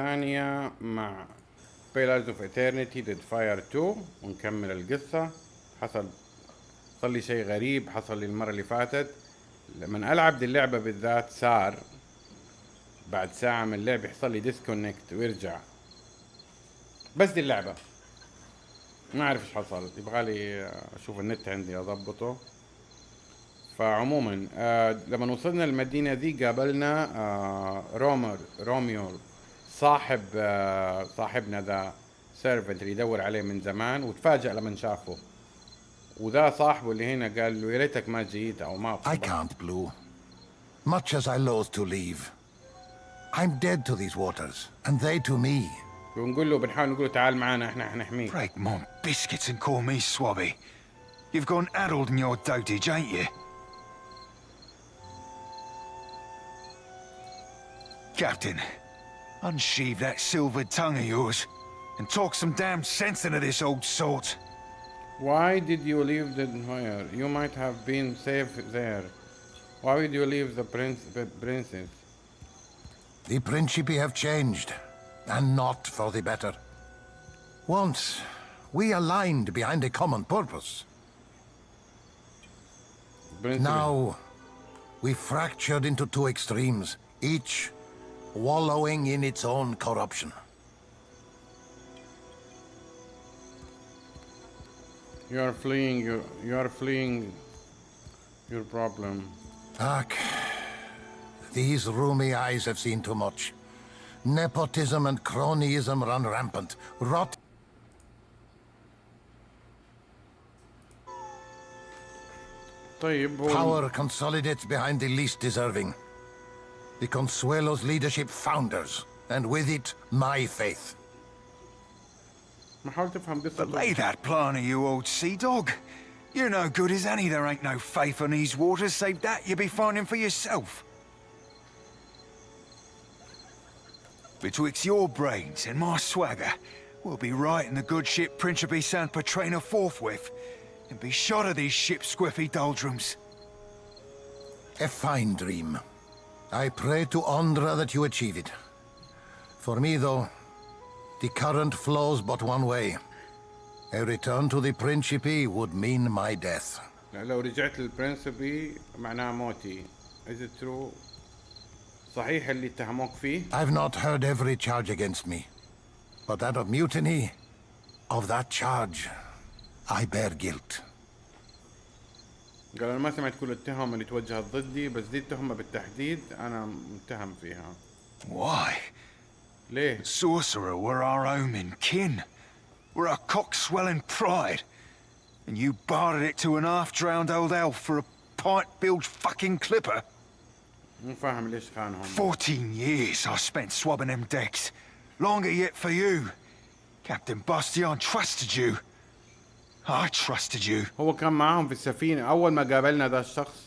ثانية مع Pillars of Eternity Deadfire 2 ونكمل القصة. صار لي شيء غريب حصل لي المرة اللي فاتت لما ألعب دي اللعبة بالذات. صار بعد ساعة من اللعب يحصل لي ديسكونكت ويرجع، بس دي اللعبة ما أعرف إيش حصل. يبغالي أشوف النت عندي أضبطه. فعموما لما وصلنا المدينة ذي قابلنا روميو صاحبنا ذا سيرفنت اللي يدور عليه من زمان، وتفاجأ لما شافه. وذا صاحبه اللي هنا قال له يا ريتك ما جيت او ما I can't, Blue. Much as I loathe to leave, I'm dead to these waters, and they to me. بنحاول نقول له تعال معنا احنا حنحميك. Break my biscuits and call me Swabby. You've gone addled in your dotage, ain't you? Captain, unsheathe that silvered tongue of yours and talk some damn sense into this old sort. Why did you leave Deadfire? You might have been safe there. Why would you leave the princess? The Principi have changed, and not for the better. Once, we aligned behind a common purpose. Now, we fractured into two extremes, each wallowing in its own corruption. You are fleeing your problem. Ak, these roomy eyes have seen too much. Nepotism and cronyism run rampant. Rot. Power consolidates behind the least deserving. The Consuelo's leadership founders, and with it, my faith. Belay that plan of you, old sea dog. You're no good as any. There ain't no faith on these waters, save that you be finding for yourself. Betwixt your brains and my swagger, we'll be right in the good ship Principe San Petrina forthwith, and be shot of these ship-squiffy doldrums. A fine dream. I pray to Andra that you achieve it. For me, though, the current flows but one way. A return to the Principi would mean my death. لو رجعت للبرنسبي معناه موتي. Is it true? صحيح اللي اتهموك فيه؟ I've not heard every charge against me. But that of mutiny, of that charge, I bear guilt. قال أنا ما سمعت كل التهم اللي توجهت ضدي، بس دي التهمة بالتحديد أنا متهم فيها. Why? ليه؟ Sorcerer were our omen kin. We're our cock-swelling pride. And you bartered it to an half-drowned old elf for a pint-bilged fucking clipper? مو فاهم ليش خانهم. 14 years I spent swabbing them decks. Longer yet for you. Captain Bastion trusted you. I trusted you. هو كان معاهم في السفينة أول ما قابلنا ذا الشخص.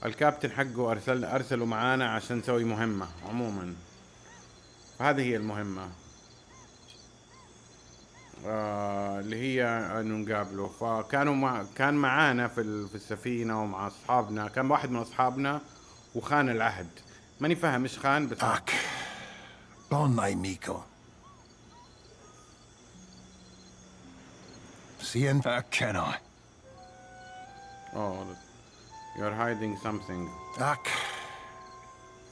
الكابتن حقه أرسله معانا عشان نسوي مهمة. عموما هذه هي المهمة اللي هي انه نقابله. كان معانا في السفينة ومع اصحابنا. كان واحد من اصحابنا وخان العهد. ماني فاهم ايش خان بس. Bon amico. How can I? Oh, you're hiding something.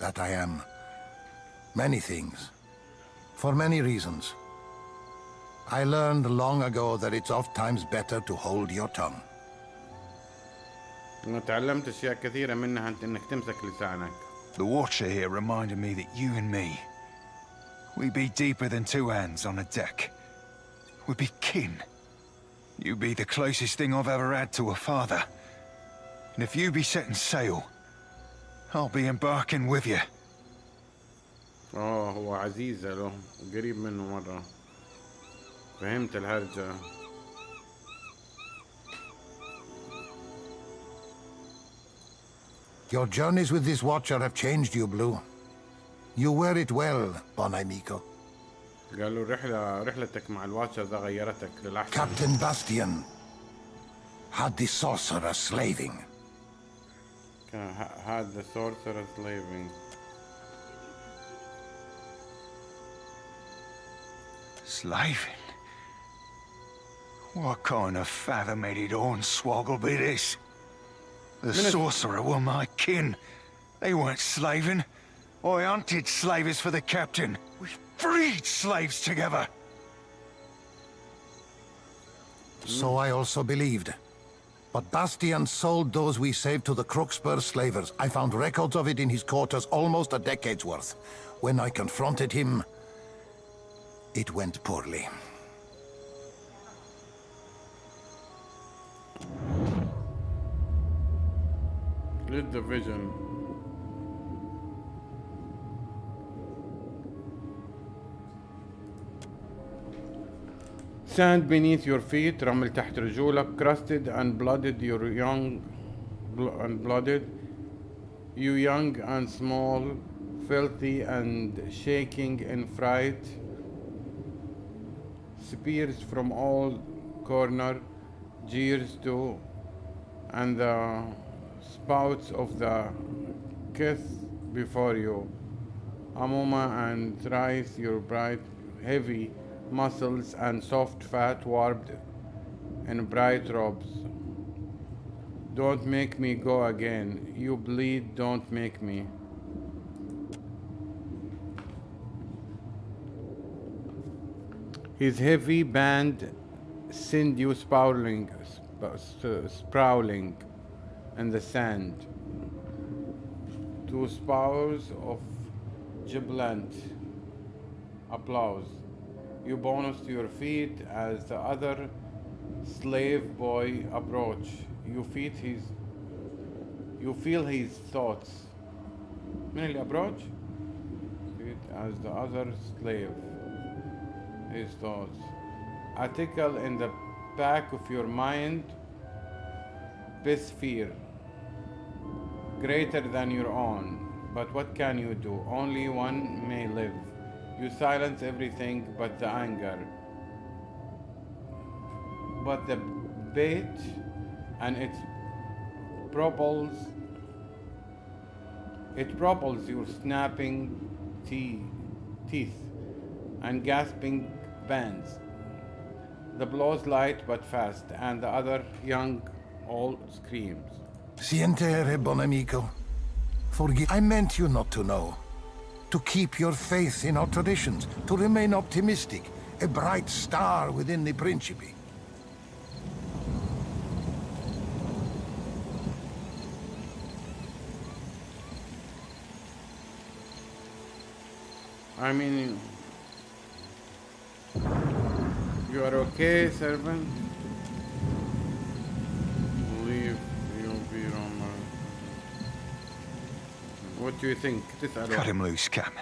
That I am. Many things. For many reasons. I learned long ago that it's oft times better to hold your tongue. أنا تعلمت أشياء كثيرة منها إنك تمسك لسانك. The watcher here reminded me that you and me, we be deeper than two hands on a deck. We be kin. You be the closest thing I've ever had to a father. And if you be setting sail, I'll be embarking with you. هو عزيز له قريب منه مرة. فهمت الهرجة. Your journeys with this watcher have changed you, Blue. You wear it well, bon amico. قال له رحلتك مع الواتشر ذا غيرتك للأحسن. Captain Bastion had the sorcerer slaving. Had the sorcerer slaving. Slaving? What kind of fathom-headed hornswoggle be this? The sorcerer were my kin. They weren't slaving. I hunted slavers for the captain. We freed slaves together. So I also believed. But Bastian sold those we saved to the Crooksburg slavers. I found records of it in his quarters, almost a decade's worth. When I confronted him, it went poorly. Lit the vision. Sand beneath your feet, رمل تحت رجولك, crusted and blooded, you young and small, filthy and shaking in fright, spears from all corner, jeers to, and the spouts of the kiss before you, Amuma and thrice your bright, heavy muscles and soft fat warped in bright robes. Don't make me go again. You bleed, don't make me. His heavy band send you sprawling in the sand. Two spars of jubilant applause. You bonus to your feet as the other slave boy approach. You feel his thoughts. من اللي approach? As the other slave, his thoughts. A tickle in the back of your mind, best fear, greater than your own. But what can you do? Only one may live. You silence everything but the anger. But the bait and it propels your snapping teeth and gasping bands. The blows light but fast, and the other young all screams. Siente, bon amico. Forgive. I meant you not to know. To keep your faith in our traditions, to remain optimistic, a bright star within the Principe. I mean, you are okay, servant? Leave, you'll be on. What do you think? Cut him loose, Cap.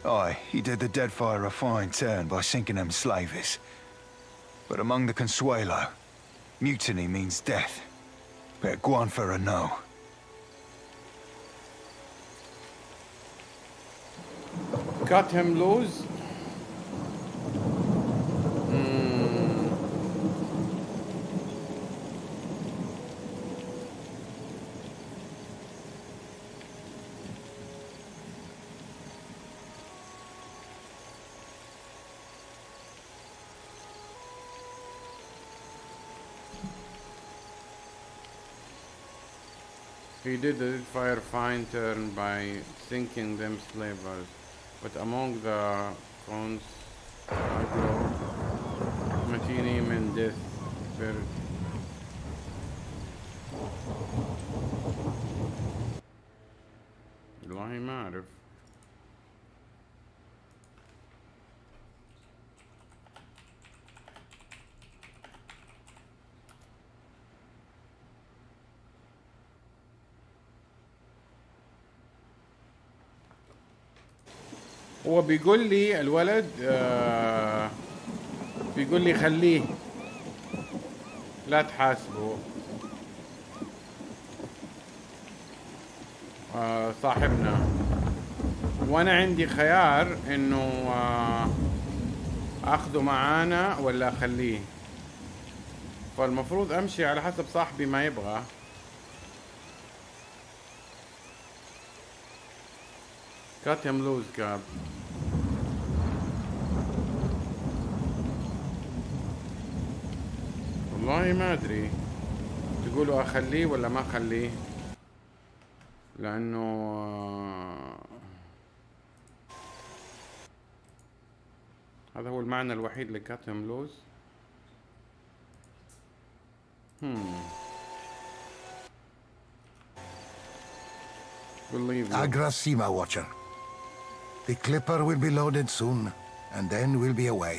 Aye, he did the Deadfire a fine turn by sinking them slavers. But among the Consuelo, mutiny means death. Better go on for a no. Cut him loose? He did the Deadfire fine turn by sinking them slavers, but among the Consuelo, mutiny meant death. والله ما أعرف. هو بيقول لي الولد بيقول لي خليه لا تحاسبه صاحبنا، وانا عندي خيار انه اخذه معانا ولا اخليه، فالمفروض امشي على حسب صاحبي ما يبغى. Cut him loose, Cap. والله ما ادري تقولوا اخليه ولا ما اخليه، لانه هذا هو المعنى الوحيد لكاتم لوز. believe you. Agrasima, Watcher. The clipper will be loaded soon, and then we'll be away.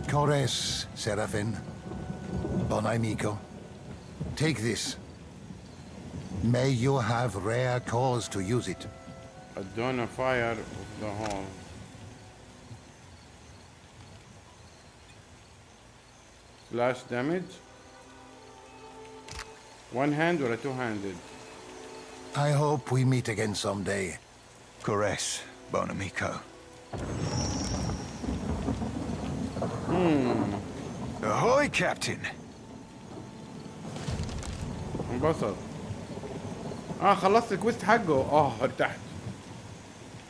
Cores, Seraphin. Bon amico. Take this. May you have rare cause to use it. Adona fire of the hall. Slash damage. One hand or a two-handed? I hope we meet again someday. Cores, bon amico. Ahoy, Captain! انبسط. خلصت الكويست حقه. ارتحت.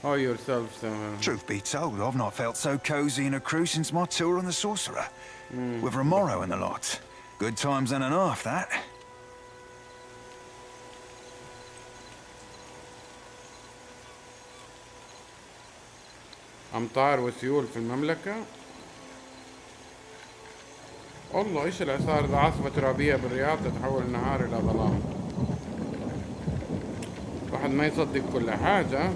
Oh, yourself, Sam. Truth be told, I've not felt so cozy in a crew since my tour on the Sorcerer. With Romero and the lot. Good times and a half, that. أمطار وسيول في المملكة. والله إيش الإعصار ده؟ عاصفة ترابية بالرياض تتحول النهار إلى ظلام. الواحد ما يصدق كل حاجة،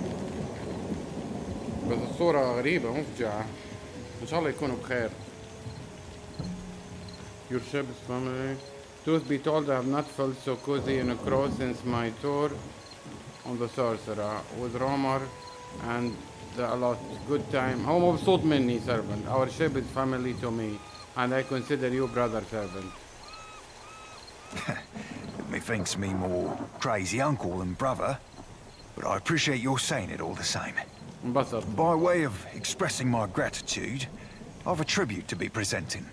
بس الصورة غريبة مفجعة. إن شاء الله يكونوا بخير. Your ship's family. Truth be told, I have not felt so cozy in a crow since my tour on the Sorcerer with Romer and a lot good time. هو مبسوط مني servant. Our ship is family to me and I consider you brother servant. Methinks me more crazy uncle than brother, but I appreciate your saying it all the same. انبسط. By way of expressing my gratitude, I've a tribute to be presenting.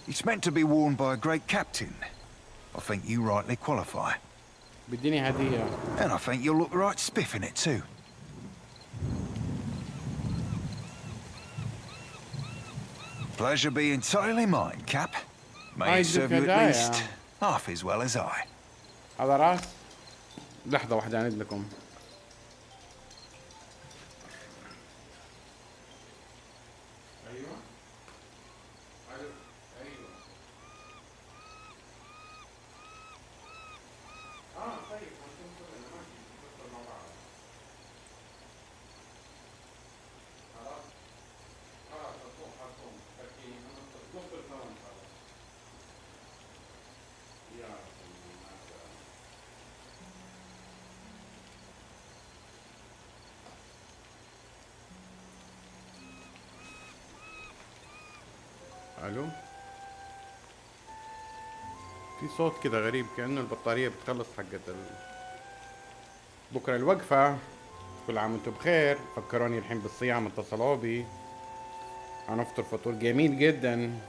It's meant to be worn by a great captain. I think you rightly qualify. بديني هدية. And I think you'll look right spiff in it too. Pleasure be entirely mine, Cap. May it serve you at least half as well as I. هذا راس. لحظة واحدة أعيد لكم. الو، في صوت كده غريب كأنه البطارية بتخلص حقت بكرة الوقفة. كل عام وانتم بخير. فكروني الحين بالصيام، اتصلوا بي. هنفطر فطور جميل جدا.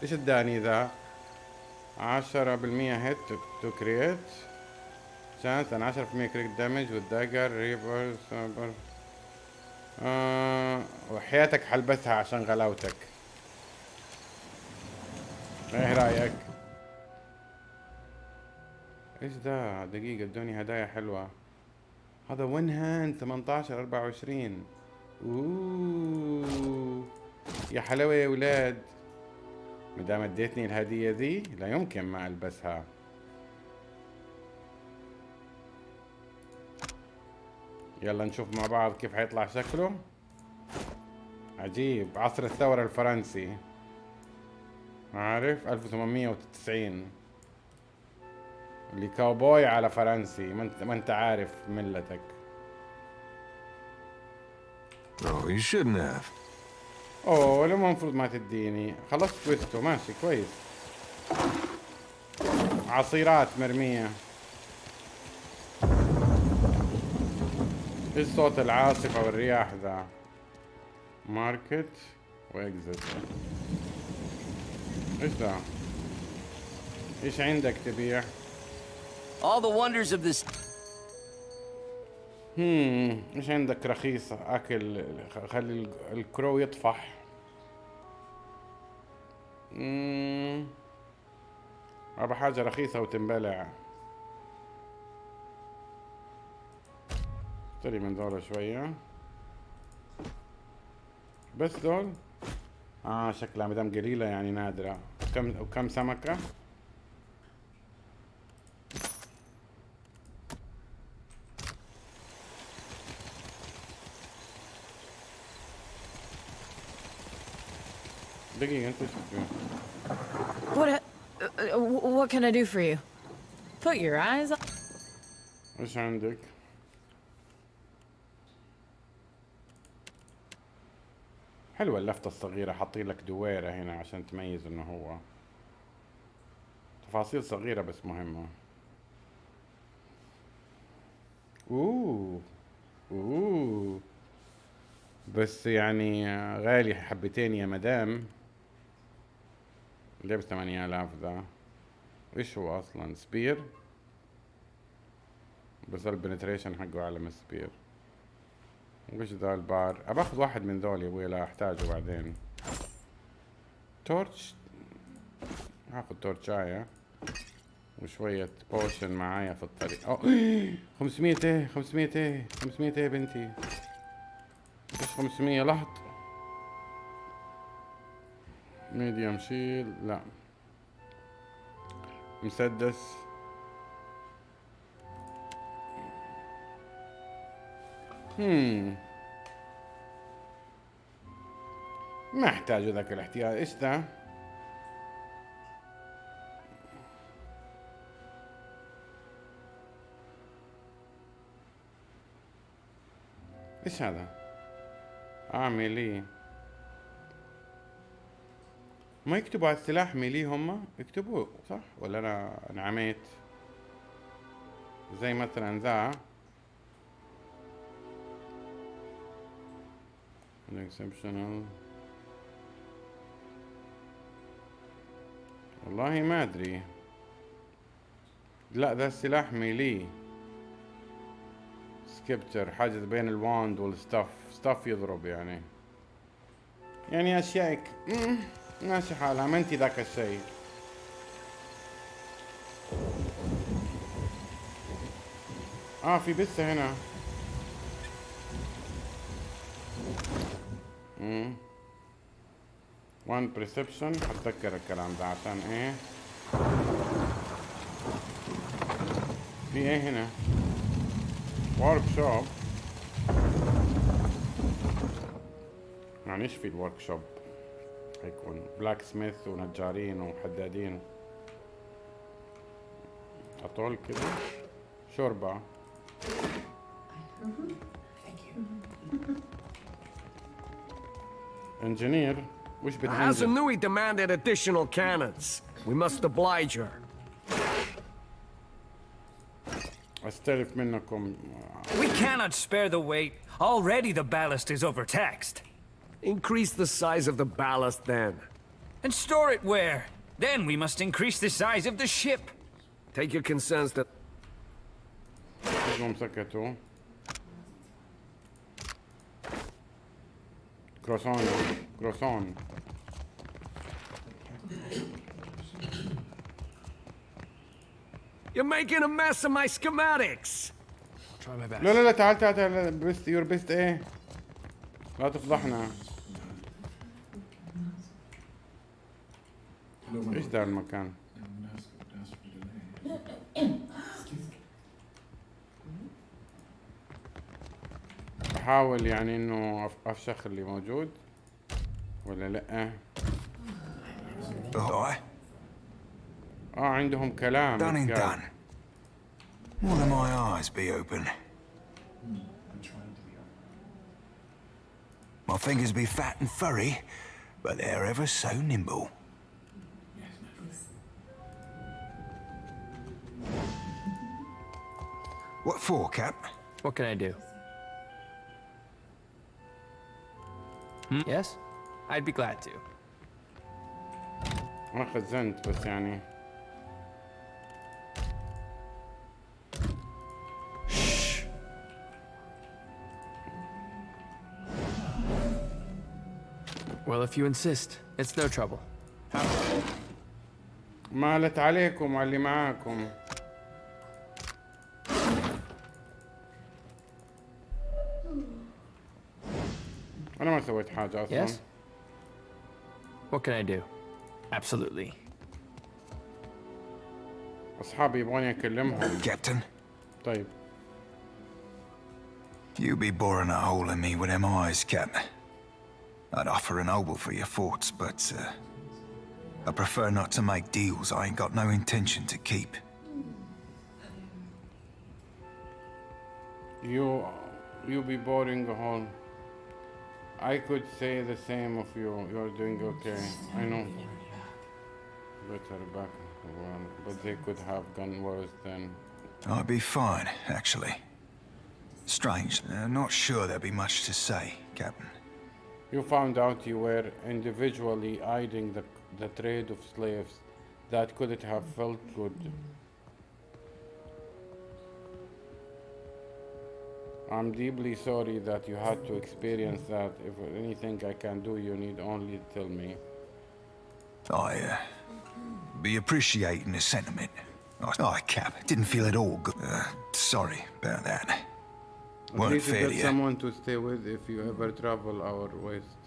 ايش اداني ذا؟ 10% هيت تو كرييت شانس and 10% كريت دامج والداجر ريبر سابر. وحياتك حلبسها عشان غلاوتك. ايه رايك؟ ايش ده؟ دقيقة ادوني هدايا حلوة. هذا ون هاند 18 24. اوه يا حلاوة يا ولاد. مدام اديتني الهدية ذي لا يمكن ما البسها. يلا نشوف مع بعض كيف حيطلع شكله. عجيب. عصر الثورة الفرنسي، عارف 1890. اللي كاوبوي على فرنسي. ما انت عارف ملتك. Oh, you shouldn't have. اوه لما المفروض ما تديني. خلصت كويستو ماشي كويس. عصيرات مرمية. ايش صوت العاصفة والرياح ذا؟ ماركت واكزت. ايش ذا؟ ايش عندك تبيع؟ All the wonders of this. ايش عندك رخيصة؟ اكل. خلي الكرو يطفح. ابى حاجة رخيصة وتنبلع. اشتري من دول شوية بس دول. شكلها مدام قليلة يعني نادرة. وكم سمكة؟ دقيقة انت What can I do for you? Put your eyes on. ايش عندك؟ حلوة اللفتة الصغيرة، حاطين لك دويرة هنا عشان تميز انه هو. تفاصيل صغيرة بس مهمة. اوه بس يعني غالي حبتين يا مدام. ليه ب 8000 ذا؟ ايش هو اصلا؟ سبير؟ بس البنتريشن حقه اعلى من السبير. وش ذا البار؟ اباخذ واحد من ذول يا ابوي، لا احتاجه بعدين. تورتش، هاخذ تورتشاية وشوية بوشن معايا في الطريق. 500 ايه 500 ايه 500 ايه بنتي. ايش 500 لحط؟ ميديوم شيل، لا مسدس. ما احتاج ذاك الاحتياج. ايش ذا؟ ايش هذا؟ ميلي. ما يكتبوا على السلاح ميلي هم؟ يكتبوا صح ولا انا عميت؟ زي مثلا ذا الاكسبشنال. والله ما ادري. لا ذا السلاح ميلي. سكيبتر حاجة بين الواند والستاف يضرب يعني اشيائك ماشي حالها، ما انتي ذاك الشيء. في بسه هنا. وان بريسبشن، حتذكر الكلام ده عشان ايه. في ايه هنا؟ ورك شوب. يعني ايش في الورك شوب؟ هيكون بلاك سميث ونجارين وحدادين. اطول كده شوربة. انجينير وش Hassan بتنجز؟ Nui demanded additional cannons. We must oblige her. استلف منكم. We cannot spare the weight. Already the ballast is overtaxed. Increase the size of the ballast then. And store it where? Then we must increase the size of the ship. Take your concerns to... كلهم سكتوا. كروسون. You're making a mess of my schematics. Try my best. لا تعال بست يور بست ايه. لا تفضحنا. ايش ذا المكان؟ بحاول يعني انه افشخ اللي موجود ولا لا. عندهم كلام. Done and done. More than my eyes be open. My fingers be fat and furry, but they're ever so nimble. What for, Cap? What can I do? Yes? I'd be glad to. ما خزنت بس يعني. Well, if you insist, it's no trouble. مالت عليكم وعلى اللي معاكم. أنا ما سويت حاجة أصلاً. Yes? What can I do? Absolutely. أصحابي يبغوني أكلمهم. Captain, طيب. you be boring a hole in me with them eyes, Captain. I'd offer an obol for your thoughts, but I prefer not to make deals I ain't got no intention to keep. You be boring a hole. I could say the same of you. You're doing okay. I know. Better back one, but they could have gone worse than. I'd be fine, actually. Strange. Not sure there'd be much to say, Captain. You found out you were individually aiding the trade of slaves. That couldn't have felt good. I'm deeply sorry that you had to experience that. If anything I can do, you need only tell me. I be appreciating the sentiment. Cap, didn't feel at all good. Sorry about that. At Weren't least you fair get to you. someone to stay with if you ever travel our west.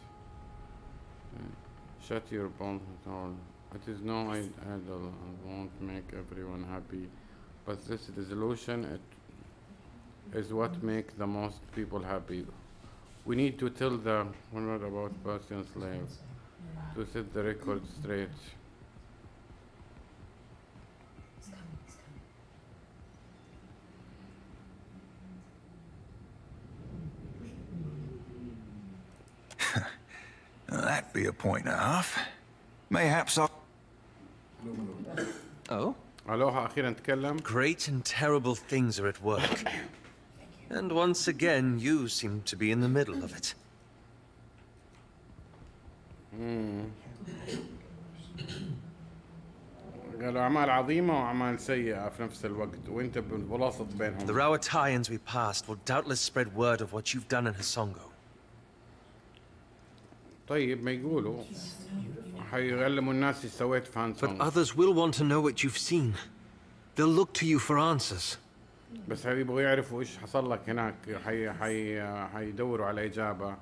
Shut your mouth all. It is no idle and won't make everyone happy, but this resolution is what makes the most people happy. We need to tell the word about Persian slaves to set the record straight. That'd be a point and a half. Mayhaps I'll... Oh? Aloha أخيرا تكلم. Great and terrible things are at work. And once again, you seem to be in the middle of it. قالوا أعمال عظيمة وأعمال سيئة في نفس الوقت وأنت بواسط بينهم. The Rawatayans we passed will doubtless spread word of what you've done in Hasongo. طيب ما يقولوا حيعلموا الناس ايش سويت في هانسونغ. But others will want to know what you've seen. They'll look to you for answers. بس يبغوا يعرفوا ايش حصل لك هناك. حيدوروا على إجابة.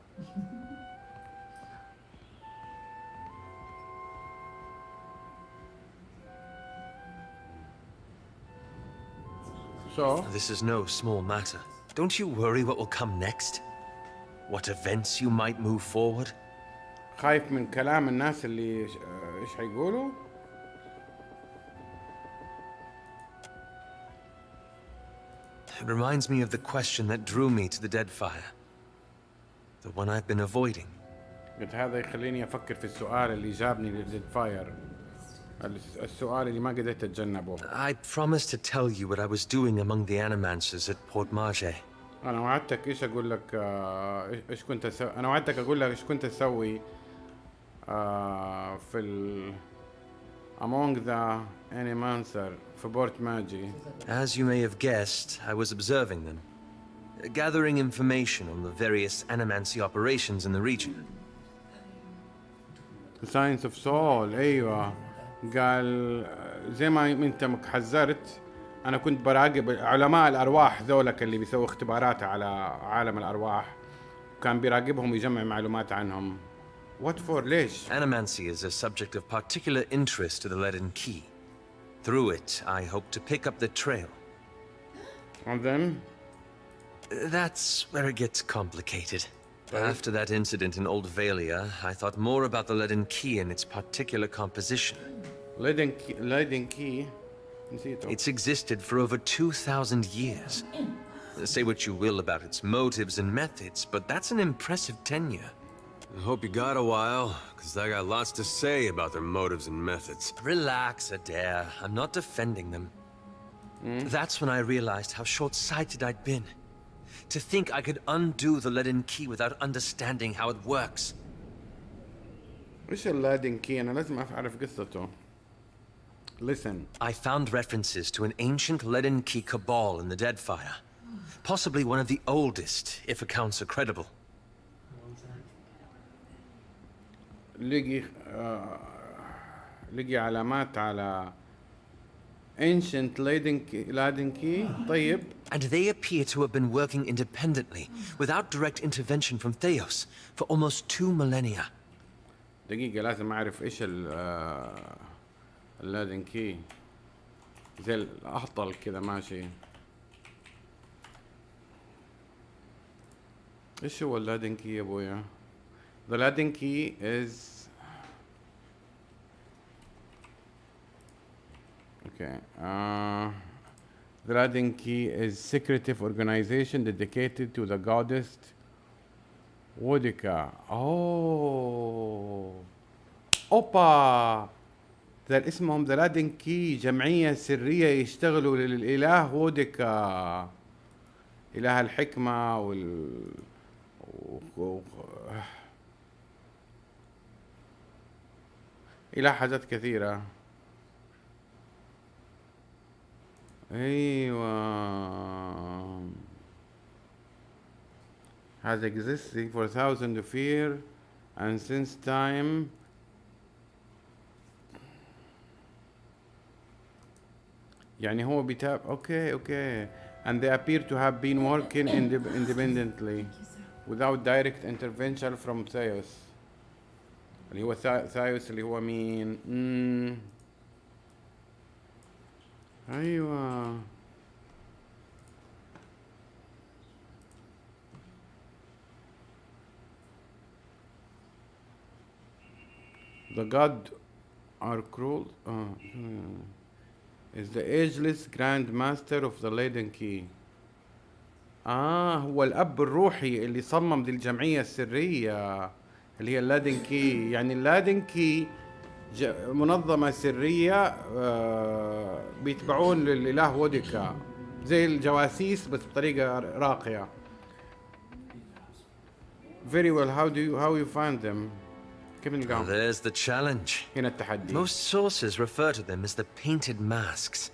So This is no small matter. Don't you worry what will come next? What events you might move forward? خايف من كلام الناس اللي ايش حيقولوا؟ It reminds me of the question that drew me to the Deadfire. The one I've been avoiding. قلت هذا يخليني افكر في السؤال اللي جابني للديدفاير. السؤال اللي ما قدرت اتجنبه. I promised to tell you what I was doing among the Animancers at Port Marge. انا وعدتك ايش اقول لك ايش كنت اسوي. انا وعدتك اقول لك ايش كنت اسوي في among the Animancer في بورت ماجي. As you may have guessed, I was observing them, gathering information on the various Animancy operations in the region. Science of Soul ايوه. قال زي ما انت حذرت انا كنت براقب علماء الارواح ذولك اللي بيسووا اختبارات على عالم الارواح. كان بيراقبهم ويجمع معلومات عنهم. What for? ليش؟ Animancy is a subject of particular interest to the Leaden Key. Through it, I hope to pick up the trail. And then? That's where it gets complicated. After that incident in Old Valia, I thought more about the Leaden Key and its particular composition. Leaden Key? It's existed for over 2,000 years. Say what you will about its motives and methods, but that's an impressive tenure. I hope you got a while, because I got lots to say about their motives and methods. Relax, Adair. I'm not defending them. That's when I realized how short-sighted I'd been. To think I could undo the Leaden Key without understanding how it works. ايش اللادن كي؟ انا لازم اعرف قصته. Listen. I found references to an ancient Leaden Key cabal in the Deadfire. Possibly one of the oldest, if accounts are credible. لقي علامات على ancient laden key. طيب. And they appear to have been working independently, without direct intervention from Theos, for almost 2 millennia. دقيقة لازم أعرف إيش اللادن كي. زي الأهطل كذا ماشي. إيش هو اللادن كي يا أبويا؟ The laden key is okay. The laden key is secretive organization dedicated to the goddess Wodica. اوبا ده اسمهم ذا لادن كي، جمعية سرية يشتغلوا للإله ووديكا، إله الحكمة إله حاجات كثيرة. أيوة has existed for thousands of years and since time يعني هو بيتاب. اوكي and they appear to have been working independently without direct intervention from Theos. اللي هو ثايوس اللي هو مين؟ ايوه the god are cruel is the ageless grand master of the laden key. هو الاب الروحي اللي صمم ذي الجمعية السرية اللي هي اللادن كي. يعني اللادن كي منظمة سرية بيتبعون للإله ووديكا زي الجواسيس بس بطريقة راقية. Very well. How you find them? كيف نلقاهم؟ There's the challenge. هنا التحدي. Most sources refer to them as the painted masks.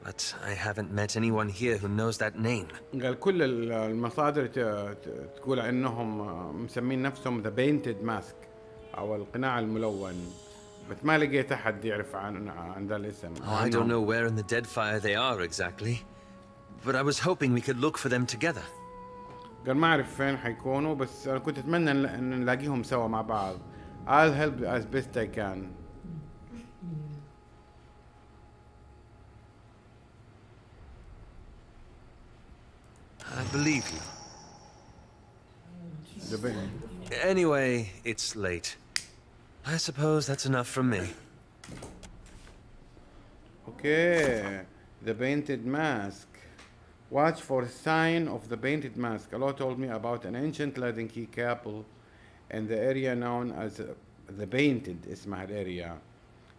But I haven't met anyone here who knows that name. قال كل المصادر تقول انهم مسمين نفسهم the painted mask او القناع الملون، بس ما لقيت احد يعرف عن ذا الاسم. I don't know where in the Deadfire they are exactly, but I was hoping we could look for them together. قال ما اعرف فين حيكونوا، بس انا كنت اتمنى ان نلاقيهم سوا مع بعض. I'll help as best I can. I believe you. Anyway, it's late. I suppose that's enough from me. Okay, the painted mask. Watch for sign of the painted mask. Allah told me about an ancient laden key couple in the area known as the painted اسمها الarea.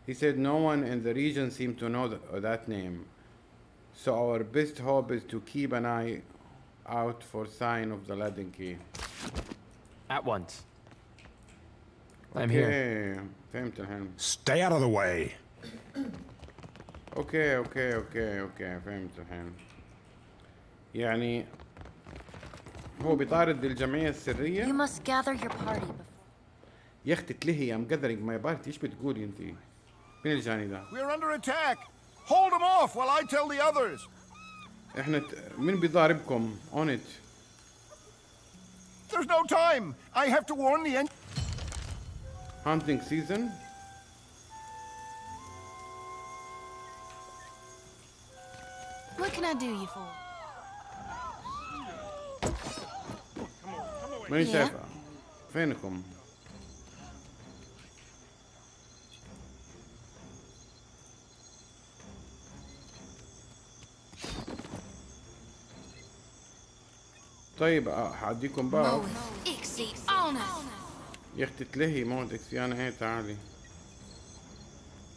He said no one in the region seemed to know that name. So our best hope is to keep an eye out for sign of the laden key. At once. I'm here. فهمت الحين. Stay out of the way. اوكي فهمت الحين. يعني هو بيطارد الجمعية السرية. You must gather your party before. يا اختي تلهي I'm gathering my party. ايش بتقولي انت؟ مين اللي جاني ذا؟ We're under attack. Hold them off while I tell the others. احنا مين بيضاربكم؟ On it. There's no time. I have to warn the end. Hunting season. What can I do you for? ماني شايفة. فينكم؟ طيب حاديكم بقى. يا اختي تلهي موت اكسيانا. ايه تعالي.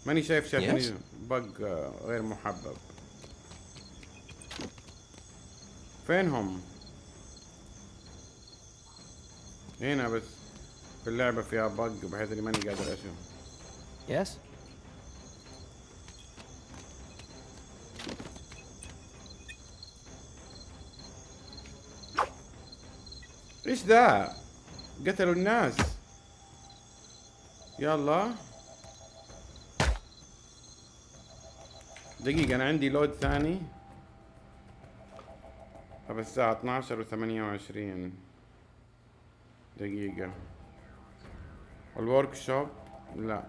ماني شايف شايفني بق غير محبب. فينهم؟ هنا بس في اللعبة فيها بق بحيث اني ماني قادر اشوف. Yes? ايش ذا؟ قتلوا الناس. يلا دقيقة انا عندي لود ثاني. طب الساعة 12:28 دقيقة. الورك شوب لا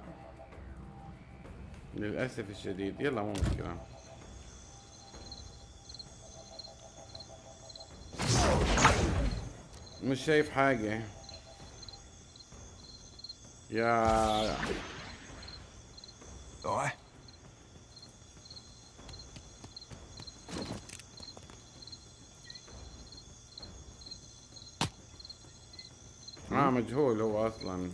للأسف الشديد. يلا مو مشكلة. مش شايف حاجة يا مجهول هو أصلا.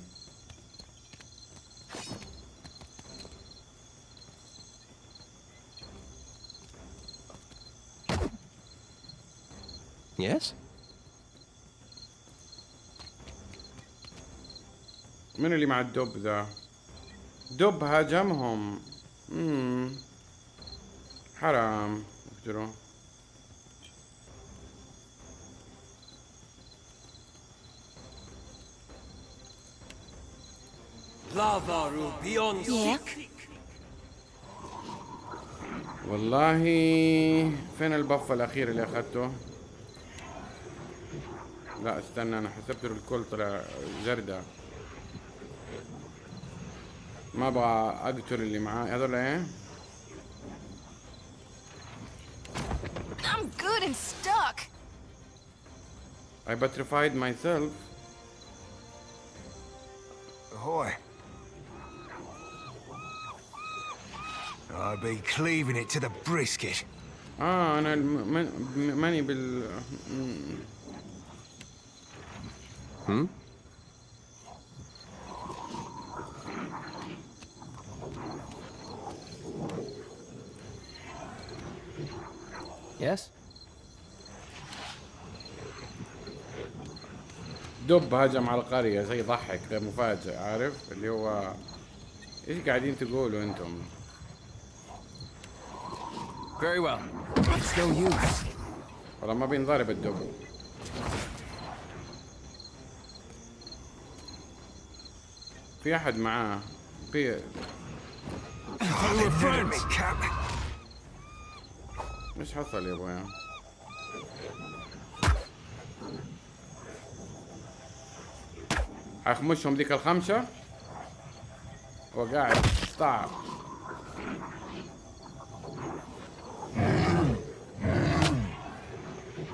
Yes? من اللي مع الدب ذا؟ دب هاجمهم. حرام اقتلوه. Yeah. والله فين البف الأخير اللي أخذته؟ لا استنى، أنا حسبت الكل طلع زردة. ما أبغى أقتل اللي معاه. هذول إيه؟ I'm good and stuck. I petrified myself. Ahoy. I'll be cleaving it to the brisket. أنا ماني بال. Yes? دب هجم على القرية زي ضحك، ده مفاجئ. عارف اللي هو ايش قاعدين تقولوا انتم؟ Very well. It's no use. والله ما بينضرب الدب. في احد معاه. في مش حصل يا ابويا. اخمشهم ذيك الخمسة وقاعد طاع.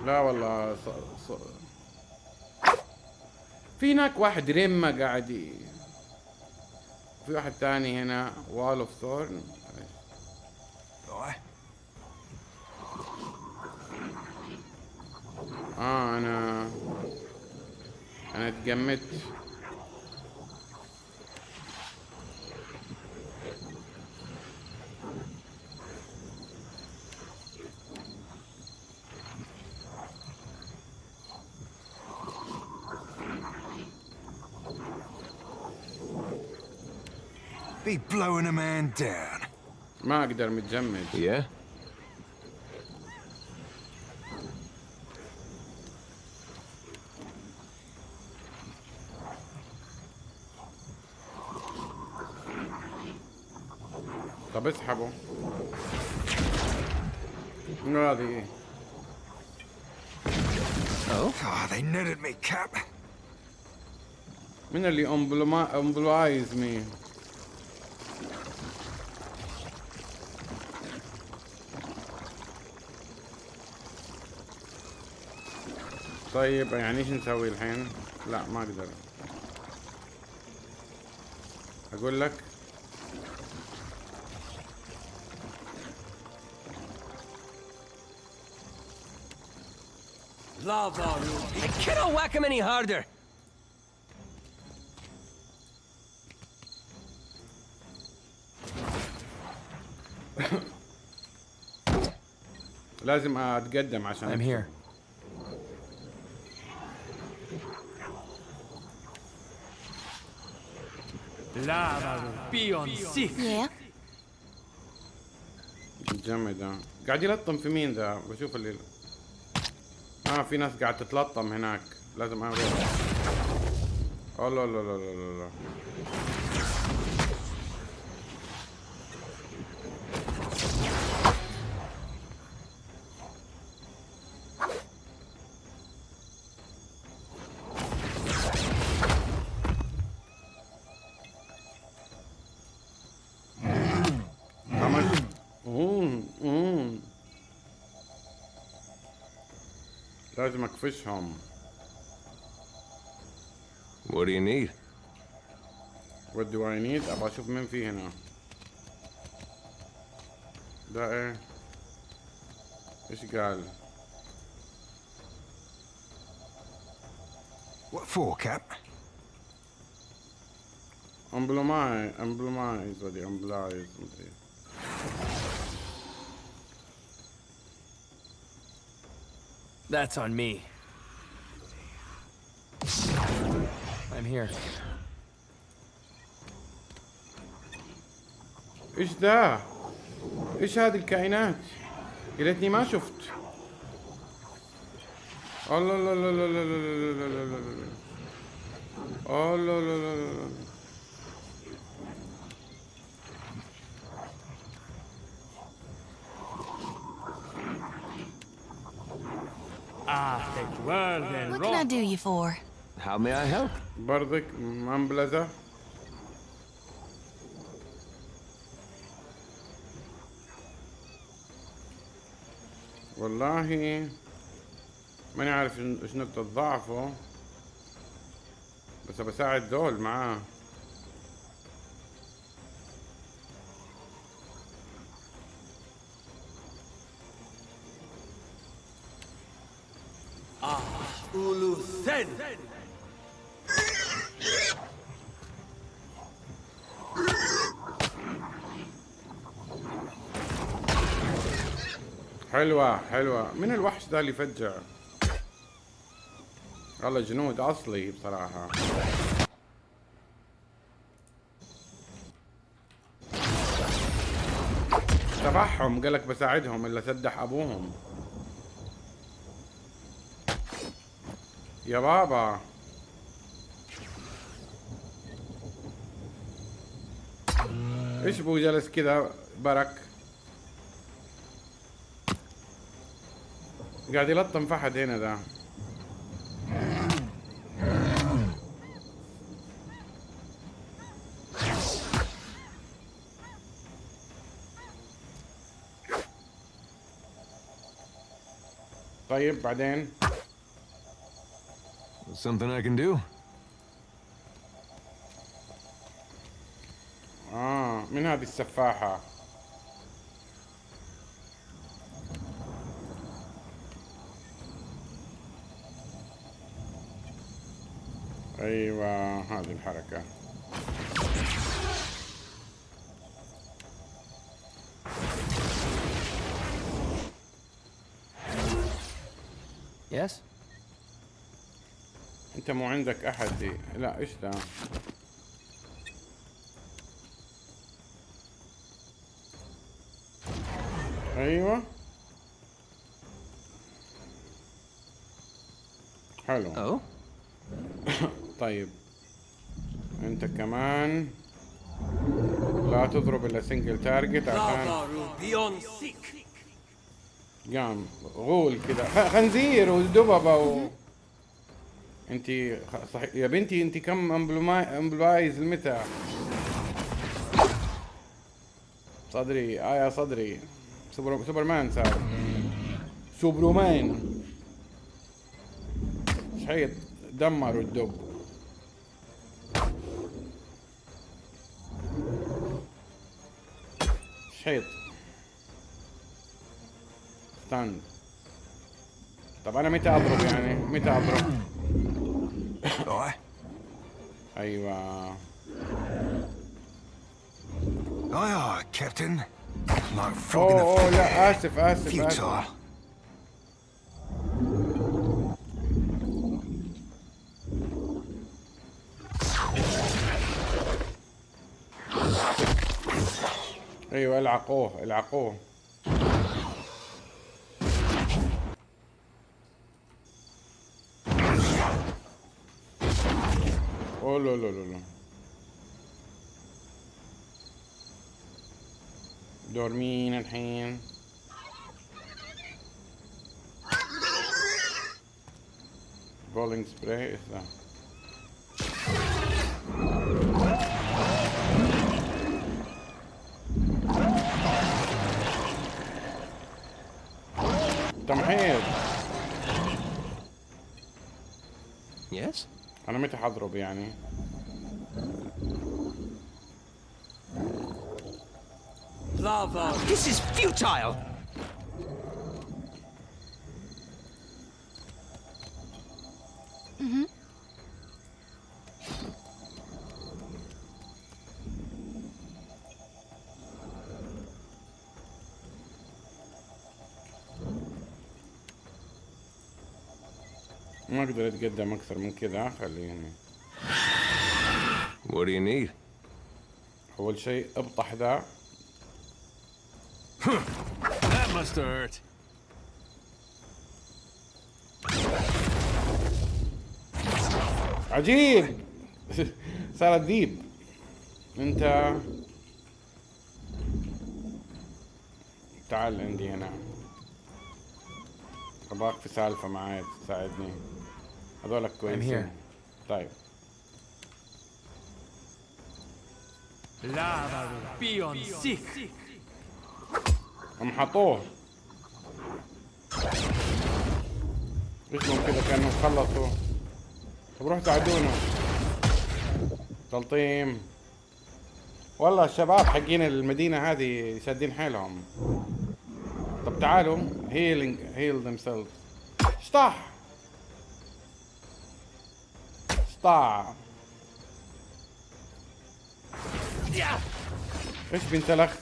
لا والله في هناك واحد رمة قاعد في واحد ثاني هنا وال اوف ثورن. انا اتجمدت. Be blowing a man down. ما اقدر متجمد. Yeah? طب اسحبوا. هذه. Oh, they netted me, Cap. من اللي امبلايز مي؟ طيب يعني ايش نسوي الحين؟ لا ما اقدر اقول لك. I cannot whack him any harder. لازم اتقدم عشان I'm here. Yeah. متجمد. قاعد يلطم في مين ذا؟ بشوف اللي في ناس قاعد تتلطم هناك. لازم اروح. لا لا لا لا لا لا. لازم اكفشهم. What do you need? What do I need؟ ابغى اشوف مين في هنا. ده ايه؟ ايش قال؟ What for, Cap? امبلومايز ودي امبلايز. That's on me. I'm here. ايش ده؟ ايش هذه الكائنات؟ يا ريتني ما شفت. الله لا لا لا لا لا لا لا لا لا. الله لا لا لا. What can I do you for? How may I help? برضك منبلزة. والله ماني عارف ايش نقطة ضعفه، بس بساعد دول معاه. حلوة حلوة. من الوحش ده اللي فجع؟ والله جنود اصلي بصراحة. تبعهم قالك بساعدهم الا سدح ابوهم. يا بابا ايش بو جلس كذا برك؟ قاعد يلطم فحد هنا ده. طيب بعدين Something I can do? من هذه السفاحة؟ ايوه هذه الحركة. Yes? انت مو عندك احد لا ايش ده؟ ايوه حلو. Oh? طيب انت كمان لا تضرب الا سنجل تارجت عشان قام غول كذا خنزير والدببه انتي صحيح يا بنتي. انتي كم امبلايز متى؟ صدري يا صدري. سوبرمان صار سوبرمان. شحيط دمروا الدب. شحيط ستاند. طب انا متى اضرب يعني؟ متى اضرب؟ ايوه Captain. Like frog in a اوه لا اسف futile. ايوه العقوه. اوه لا دور مين الحين؟ بولينج سبراي ايش ذا؟ تمحيط. Yes? انا متى حضرب يعني؟ Lava. This is futile. ما اقدر اتقدم اكثر من كذا، خليني. What do you need? اول شيء ابطح ذا. That must have hurt. عجيب. صار ذيب. انت تعال عندي هنا، ابغاك في سالفة معاي تساعدني. هذولك كويسين. طيب Lava will be on sick. هم حطوه. اسمهم كذا كانوا خلصوا. طب روحوا ساعدونا. تلطيم. والله الشباب حقين المدينة هذه شادين حيلهم. طب تعالوا heal themselves. اشطح ايش بنتلخت؟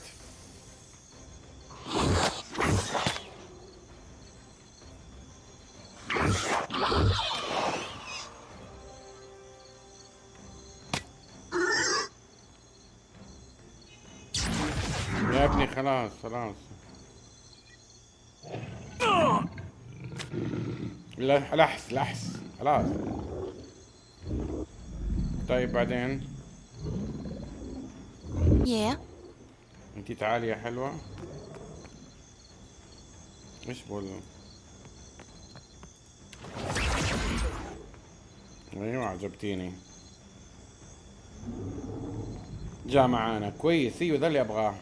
يا ابني خلاص لحس خلاص. طيب بعدين Yeah. انتي تعالي يا حلوة. ايش بقول؟ ايوه عجبتيني. جاء معانا كويس. ايوه ذا اللي ابغاه.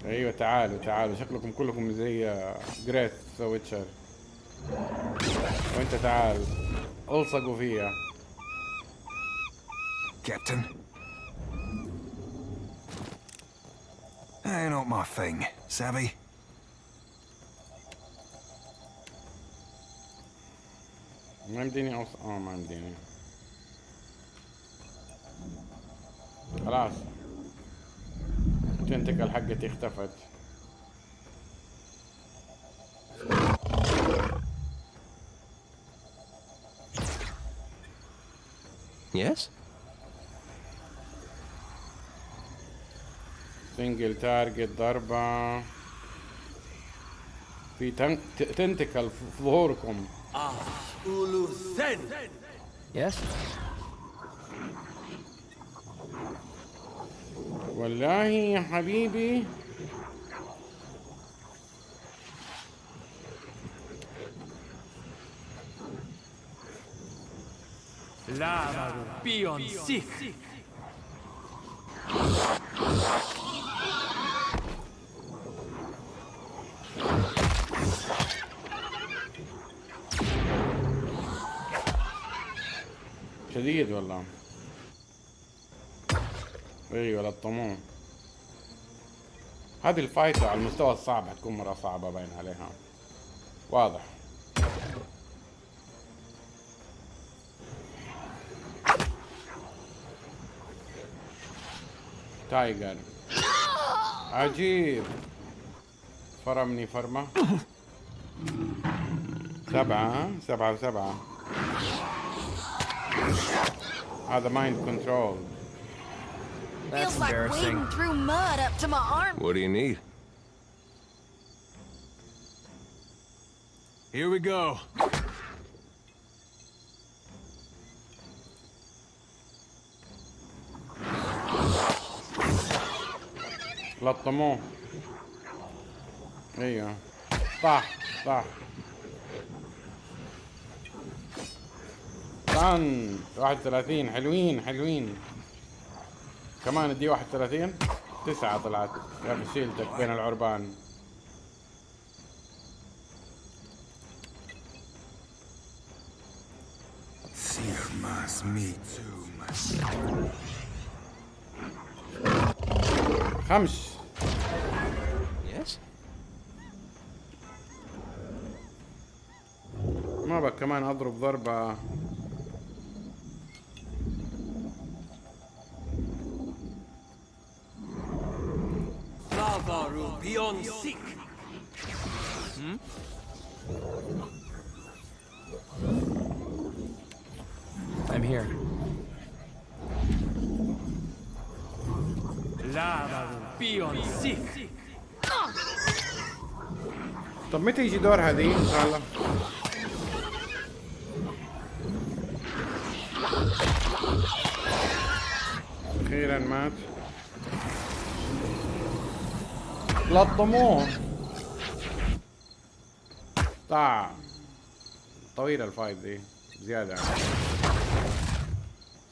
ايوه تعالوا شكلكم كلكم زي جريت ويتشر. وانت تعال الصقوا فيها. Captain? Not my thing, savvy? ما يمديني ما يمديني. خلاص التنتكل حقتي اختفت. Yes? سنجل تارجت ضربة. في تنتكل في ظهوركم. Yes? والله يا حبيبي Lava will be on sick. شديد والله. ايوه للطموح. هذه الفايتة على المستوى الصعب حتكون مرة صعبة باين عليها. واضح. تايجر عجيب. فرمني فرمة. 7 هذا مايند كنترول. Feels like wading through mud up to my arm. What do you need? Here we go. لطموه. ايوه صح طن 31. حلوين كمان ادي 31. 9 طلعت. يا اخي شيلتك بين العربان. خمس. Yes? ما بقى كمان اضرب ضربة. I'm here. طب متى يجي دور هذه ان شاء الله؟ اخيرا مات. لطموه. طاع. طويلة الفايت دي زيادة.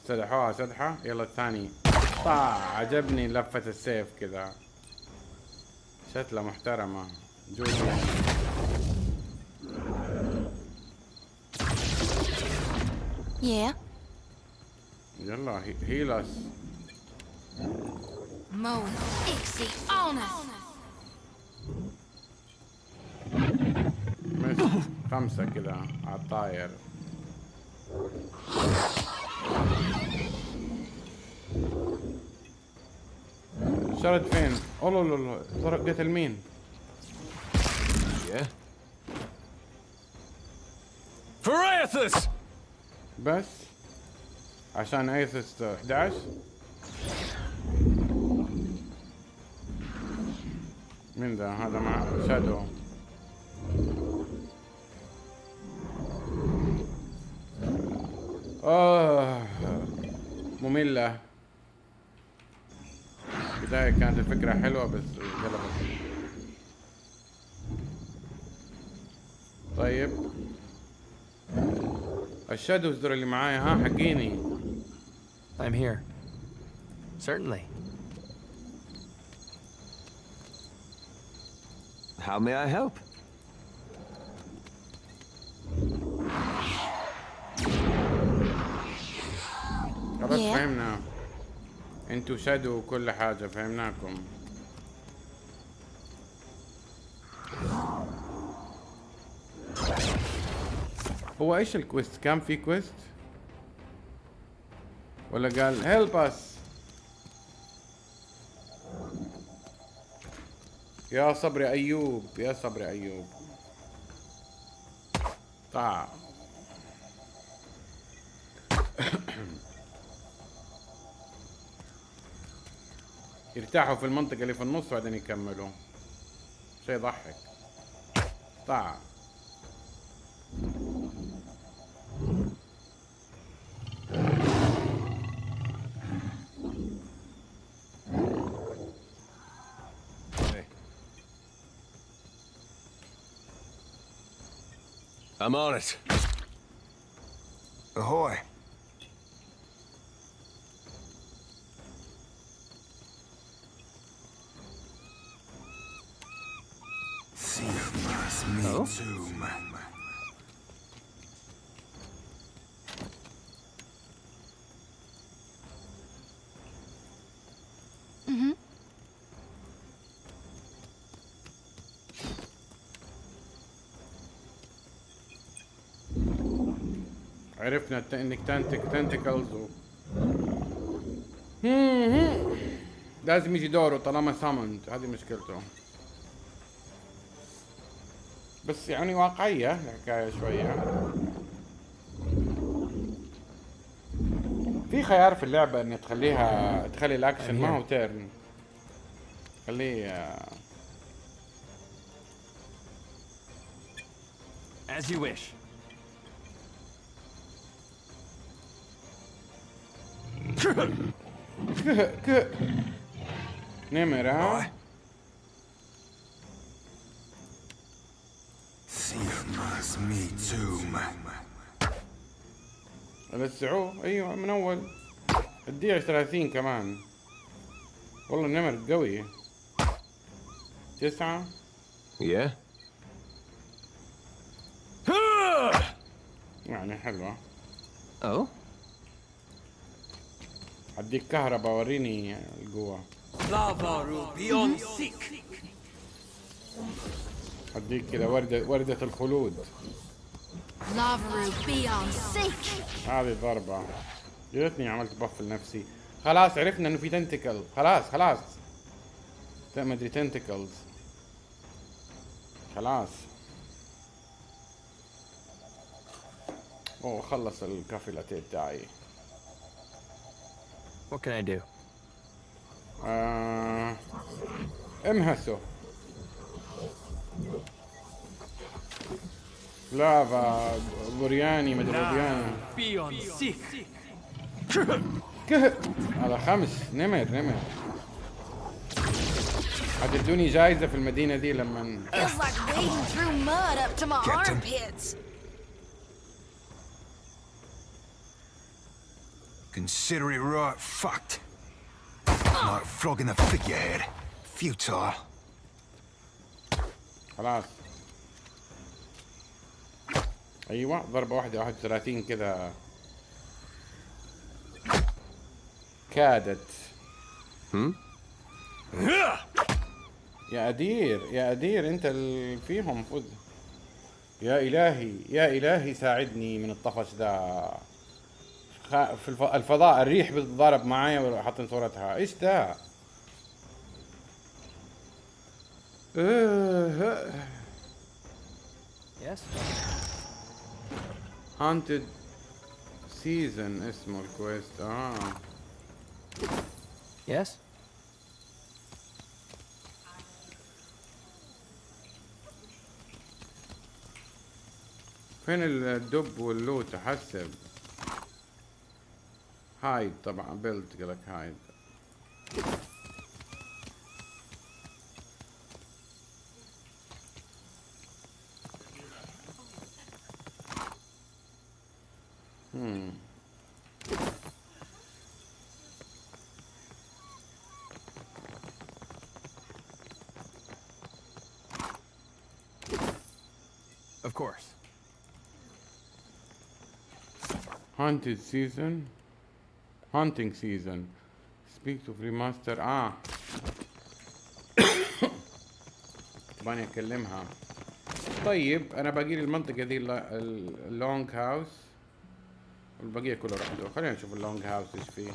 سدحوها سدحة. يلا الثاني. طاع. عجبني لفة السيف كذا. شتلة محترمة. جوجو. Yeah. يلا هيلاس. Mo Ixie on us. مش 5 كذا عالطاير. شرد فين؟ الله صار قتل مين؟ Yeah? For بس عشان ايثس 11. مين ده؟ هذا مع شادو. مملة. بداية كانت الفكرة حلوة بس قلبت. طيب الشادوز دول اللي معايا ها حقيني. I'm here. Certainly. How may I help? خلاص فهمنا. انتوا شادو وكل حاجة فهمناكم. هو ايش الكويست؟ كان في كويست؟ ولا قال هيلب اس؟ يا صبري ايوب يا صبري ايوب. طاع. يرتاحوا في المنطقة اللي في النص بعدين يكملوا. شيء يضحك. طاع. I'm on it. Ahoy. Oh? Mm-hmm. عرفنا انك تنتكلز لازم يجي دوره طالما سامند. هذه مشكلته. بس يعني واقعية الحكاية شوية. في خيار في اللعبة ان تخلي الاكشن ما هو تيرن. خليه As you wish. نمر ها. لسعوه ايوه من اول. اديه 30 كمان. والله النمر قوي. 9. Yeah? يعني حلوة. Oh? اديك كهرباء وريني القوة. اديك كذا وردة الخلود. هذه ضربة. جلتني عملت بف لنفسي. خلاص عرفنا انه في تنتكل. خلاص ما ادري تنتكلز. خلاص. اوه خلص الكافي لاتيه تاعي. What can I do? امهسه. لافا بورياني مدري بورياني. هذا 5 نمر. حتدوني جايزة في المدينة دي لما Feels like wading through mud up to my armpits. Consider it right fucked. Like flogging the figurehead. Futile. خلاص. ايوه ضربة واحدة 31 كذا. كادت. يا أدير أنت اللي فيهم فوز. يا إلهي ساعدني من الطفش ده. في الفضاء الريح بتتضارب معايا وحاطين صورتها. إيش ده؟ Yes? Haunted Season اسمه الكويست. Yes? فين الدب واللوت احسب. هايد طبعا بيلد قالك هايد. Of course. Hunting season. Speak to remaster. باني اكلمها. طيب انا باقي لي المنطقة دي اللونج هاوس والبقية كله رحته. خلينا نشوف اللونج هاوس ايش فيه.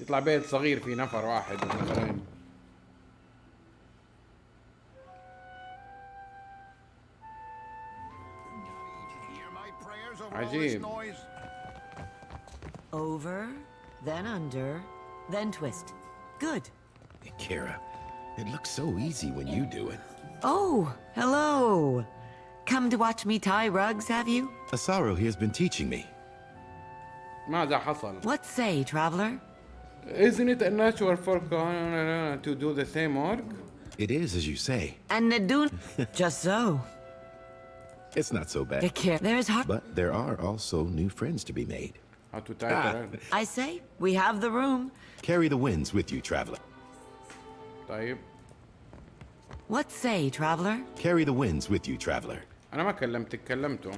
يطلع بيت صغير فيه نفر واحد مثلا. عجيب. Over, then under, then twist. Good. Kara, it looks so easy when you do it. Oh, hello. Come to watch me tie rugs, have you? Asaro here's been teaching me. ماذا حصل? What say, traveler? Isn't it unnatural for to do the same work? It is, as you say. And Nadun. Just so. It's not so bad. There's But there are also new friends to be made. How to tie I say, we have the room. Carry the winds with you, traveler. طيب. What say, traveler? Carry the winds with you, traveler. أنا ما كلمته.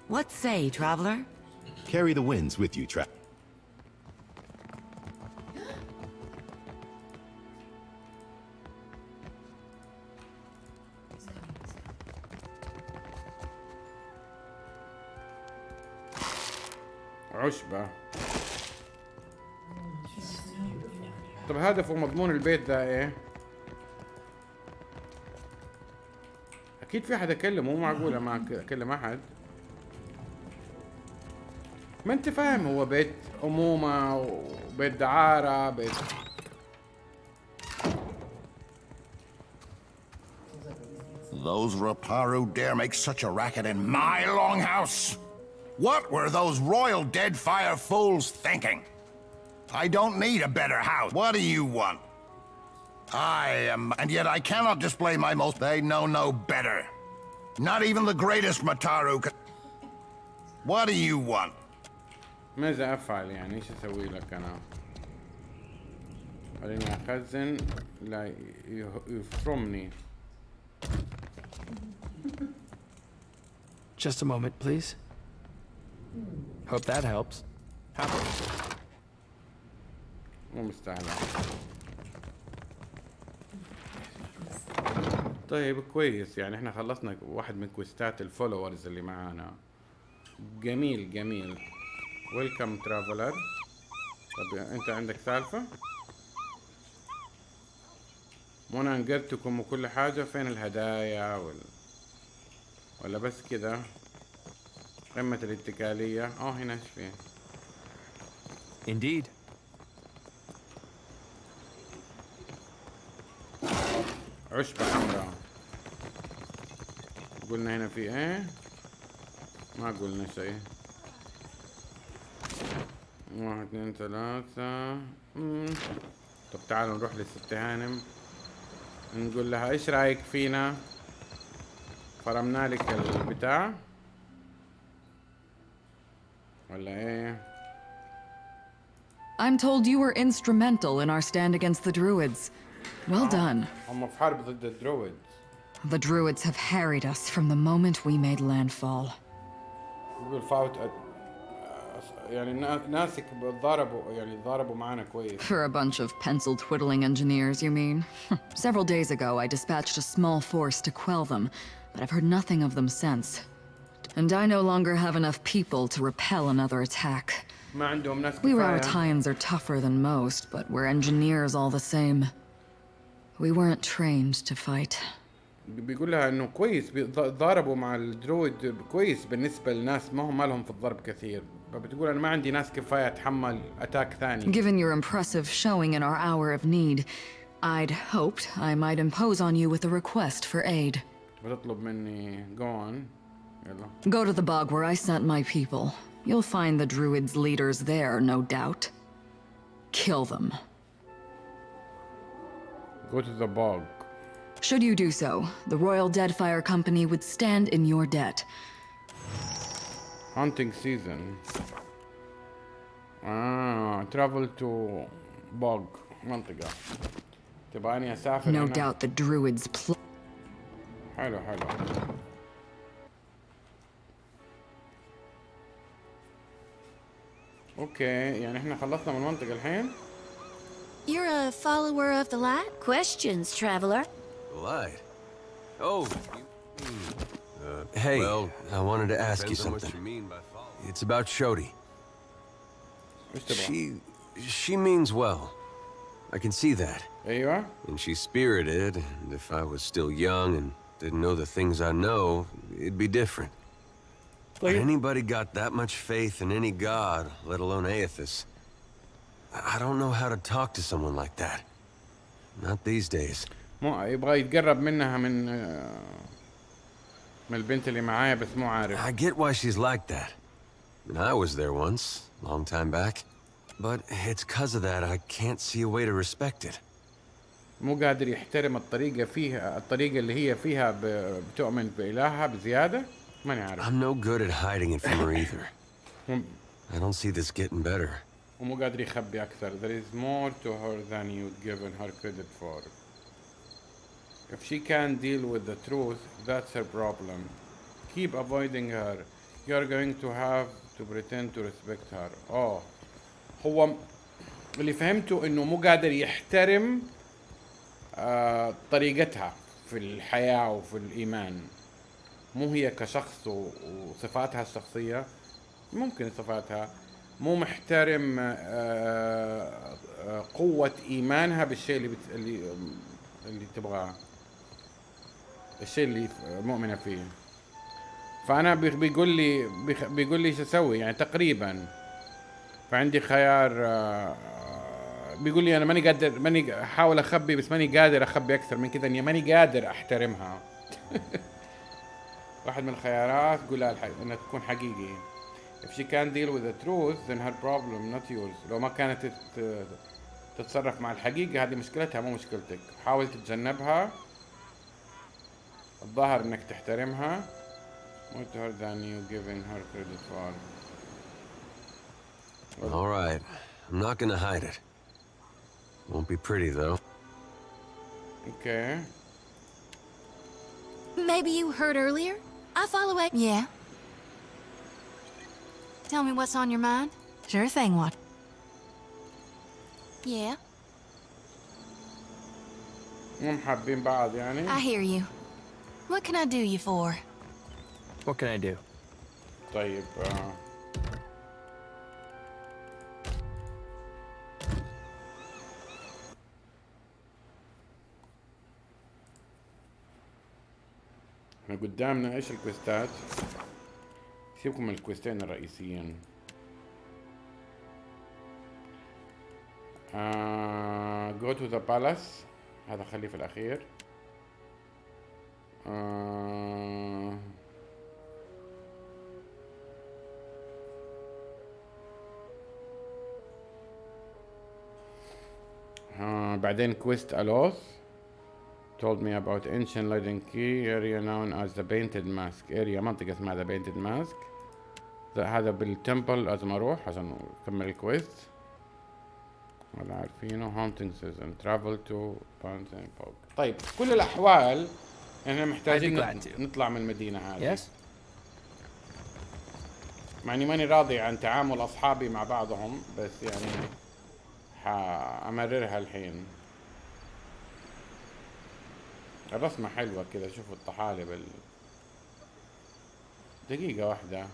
What say, traveler? Carry the winds with you, traveler. عشبة. طب هدف ومضمون البيت ده ايه؟ اكيد في حد اكلمه. مو معقولة ما اكلم احد. ما انت فاهم هو بيت امومة وبيت دعارة بيت. Those Raparu dare make such a racket in my longhouse? What were those royal Deadfire fools thinking? I don't need a better house. What do you want? And yet I cannot display my most. They know no better. Not even the greatest Mataru can. What do you want? ماذا افعل يعني؟ ايش اسوي لك انا؟ خليني اخزن لا يفرمني. Just a moment, please. Hope that helps. مو مستاهلة. طيب كويس، يعني احنا خلصنا واحد من كويستات الفولورز اللي معانا. جميل جميل. ويلكم ترافلر. طب انت عندك سالفة؟ وانا انقذتكم وكل حاجة، فين الهدايا ولا بس كده؟ قمة الاتكالية. هنا ايش فيه؟ Indeed. عشبة حمراء. قلنا هنا في ايه؟ ما قلنا شيء. 1 2 3. طب تعالوا نروح للست هانم، نقول لها ايش رايك فينا؟ فرمنا لك البتاع ولا ايه؟ I'm told you were instrumental in our stand against the Druids. Well done. هم في حرب ضد الدرويد. The Druids have harried us from the moment we made landfall. يقول فاوت يعني ناسك ضاربوا معنا كويس. For a bunch of pencil-twiddling engineers, you mean? Several days ago, I dispatched a small force to quell them, but I've heard nothing of them since. And I no longer have enough people to repel another attack. ما عندهم ناس We كفاية. Rarothians are tougher than most, but we're engineers all the same. We weren't trained to fight. بيقول لها انه كويس ضاربوا مع الدرويد كويس بالنسبة للناس ما هم لهم في الضرب كثير. فبتقول انا ما عندي ناس كفاية اتحمل اتاك ثاني. Given your impressive showing in our hour of need, I'd hoped I might impose on you with a request for aid. بتطلب مني go on. يلا. Go to the bog where I sent my people. You'll find the Druids' leaders there, no doubt. Kill them. Go to the bog. Should you do so, the Royal Deadfire Company would stand in your debt. Hunting season. Travel to bog منطقة. تبغاني أسافر No هنا؟ doubt the Druids حلو. اوكي، يعني احنا خلصنا من المنطقة الحين. You're a follower of the light? Questions, traveler? Light? Oh. Hey, Well, I wanted to ask you depends on what something. you mean by follow. It's about Shodi. ايش تبغى؟ She means well. I can see that. ايوه. And she's spirited, and if I was still young and didn't know the things I know, it'd be different. But anybody got that much faith in any god, let alone Aethys? I don't know how to talk to someone like that. Not these days. مو يبغى يتقرب منها من البنت اللي معايا بس مو عارف. I get why she's like that. And I was there once, long time back. But it's 'cause of that I can't see a way to respect it. مو قادر يحترم الطريقة اللي هي فيها بتؤمن بإلهها بزيادة. ماني عارف. I'm no good at hiding it from her either. I don't see this getting better. ومو قادر يخبي أكثر. There is more to her than you'd given her credit for. If she can't deal with the truth, that's her problem. Keep avoiding her. You're going to have to pretend to respect her. هو اللي فهمته إنه مو قادر يحترم طريقتها في الحياة وفي الإيمان. مو هي كشخص وصفاتها الشخصية، ممكن صفاتها، مو محترم قوة إيمانها بالشيء اللي تبغاه، الشيء اللي مؤمنة فيه. فأنا بيقول لي شو أسوي يعني تقريبا. فعندي خيار. بيقول لي أنا ماني أحاول أخبي، بس ماني قادر أخبي أكثر من كذا، إني ماني قادر أحترمها. واحد من الخيارات قول لها إنها تكون حقيقي. If she can't deal with the truth, then her problem, not yours. لو ما كانت تتصرف مع الحقيقة، هذه مشكلتها مو مشكلتك. حاول تتجنبها. الظاهر إنك تحترمها. More to her than you giving her credit for. All right. I'm not gonna hide it. Won't be pretty, though. Okay. Maybe you heard earlier? I follow it. Yeah. Tell me what's on your mind. Sure thing, what? Yeah, مو محابين بعض يعني. I hear you. What can I do you for? What can I do? طيب احنا قدامنا ايش الكويستات؟ سيبكم من الكويستين الرئيسيين. go to the palace، هذا خليه في الأخير. بعدين كويست ألوث told me about ancient leaden key area known as the painted mask area، منطقة اسمها the painted mask. هذا بالتمبل لازم اروح عشان اكمل الكويست. ولا عارفينه haunting season travel to Mountain Fog. طيب كل الاحوال احنا محتاجين نطلع من المدينة هذه. Yes. مع اني ماني راضي عن تعامل اصحابي مع بعضهم، بس يعني حامررها الحين. الرسمة حلوة كذا، شوفوا الطحالب دقيقة واحدة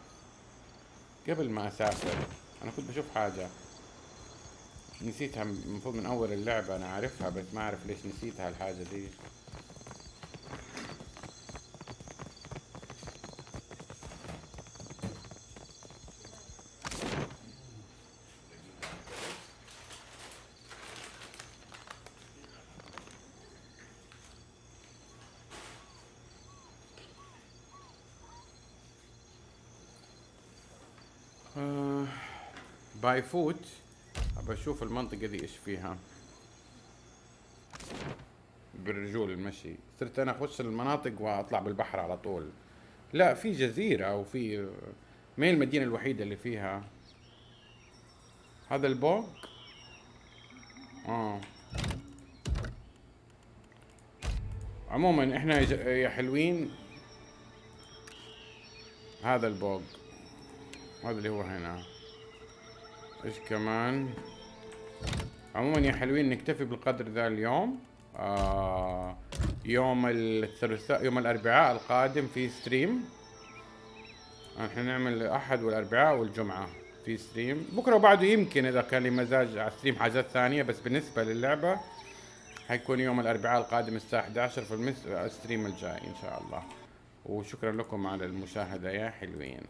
قبل ما اسافر انا كنت بشوف حاجة نسيتها، المفروض من اول اللعبة انا عارفها، بس ما اعرف ليش نسيتها الحاجة دي. باي فوت ابى اشوف المنطقة دي ايش فيها بالرجول المشي. صرت انا اخش المناطق واطلع بالبحر على طول. لا في جزيرة وفي ما هي المدينة الوحيدة اللي فيها. هذا البوق عموما احنا يا حلوين. هذا البوق هذا اللي هو هنا. ايش كمان؟ عموما يا حلوين نكتفي بالقدر ذا اليوم. يوم الثلاثاء يوم الاربعاء القادم في ستريم. احنا نعمل الاحد والاربعاء والجمعة في ستريم. بكرة وبعده يمكن اذا كان لي مزاج على ستريم حاجات ثانية، بس بالنسبة للعبة حيكون يوم الاربعاء القادم الساعة 11 في الستريم الجاي ان شاء الله. وشكرا لكم على المشاهدة يا حلوين.